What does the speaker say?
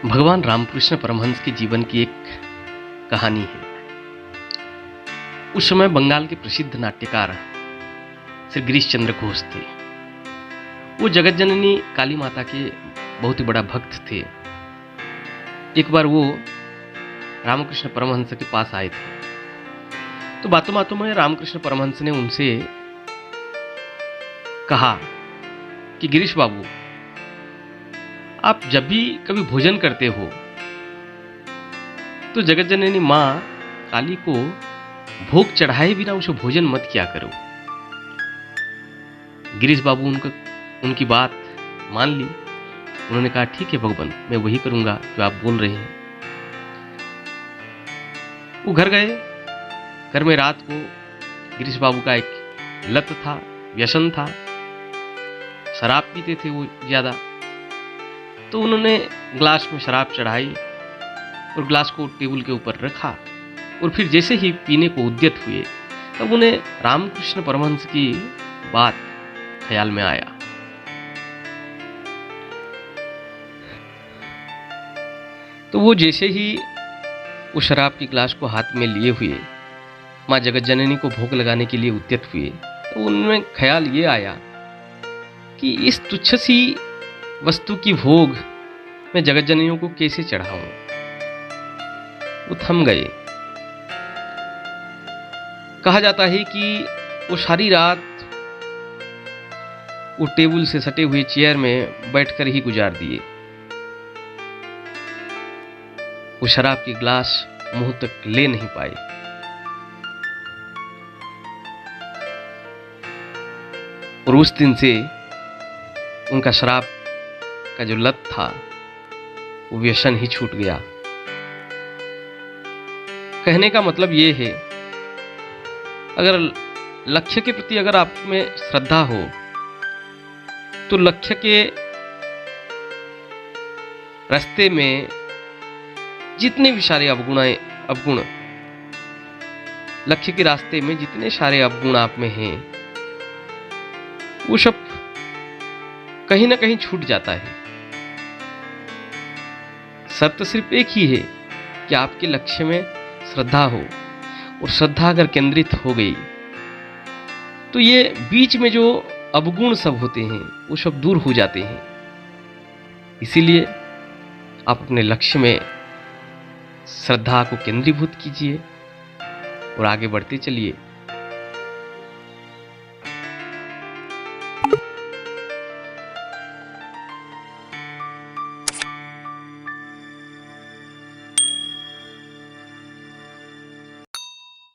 भगवान रामकृष्ण परमहंस के जीवन की एक कहानी है। उस समय बंगाल के प्रसिद्ध नाट्यकार श्री गिरीश चंद्र घोष थे। वो जगत जननी काली माता के बहुत ही बड़ा भक्त थे। एक बार वो रामकृष्ण परमहंस के पास आए थे, तो बातों बातों में रामकृष्ण परमहंस ने उनसे कहा कि गिरीश बाबू, आप जब भी कभी भोजन करते हो तो जगत जननी माँ काली को भोग चढ़ाए बिना उसे भोजन मत किया करो। गिरीश बाबू उनकी बात मान ली। उन्होंने कहा ठीक है भगवान, मैं वही करूंगा जो आप बोल रहे हैं। वो घर गए। घर में रात को गिरीश बाबू का एक लत था, व्यसन था, शराब पीते थे वो ज्यादा। तो उन्होंने ग्लास में शराब चढ़ाई और ग्लास को टेबल के ऊपर रखा, और फिर जैसे ही पीने को उद्यत हुए तब उन्हें रामकृष्ण परमहंस की बात ख्याल में आया। तो वो जैसे ही वो शराब की ग्लास को हाथ में लिए हुए माँ जगत जननी को भोग लगाने के लिए उद्यत हुए, तो उनमें ख्याल ये आया कि इस तुच्छ सी वस्तु की भोग मैं जगत जननियों को कैसे चढ़ाऊं। वो थम गए। कहा जाता है कि वो सारी रात वो टेबल से सटे हुए चेयर में बैठकर ही गुजार दिए। वो शराब की ग्लास मुंह तक ले नहीं पाए। और उस दिन से उनका शराब का जो लत था वो व्यसन ही छूट गया। कहने का मतलब ये है, अगर लक्ष्य के प्रति अगर आप में श्रद्धा हो तो लक्ष्य के रास्ते में जितने भी सारे अवगुण लक्ष्य के रास्ते में जितने सारे अवगुण आप में हैं वो सब कहीं ना कहीं छूट जाता है। शर्त सिर्फ एक ही है कि आपके लक्ष्य में श्रद्धा हो, और श्रद्धा अगर केंद्रित हो गई तो ये बीच में जो अवगुण सब होते हैं वो सब दूर हो जाते हैं। इसीलिए आप अपने लक्ष्य में श्रद्धा को केंद्रीभूत कीजिए और आगे बढ़ते चलिए।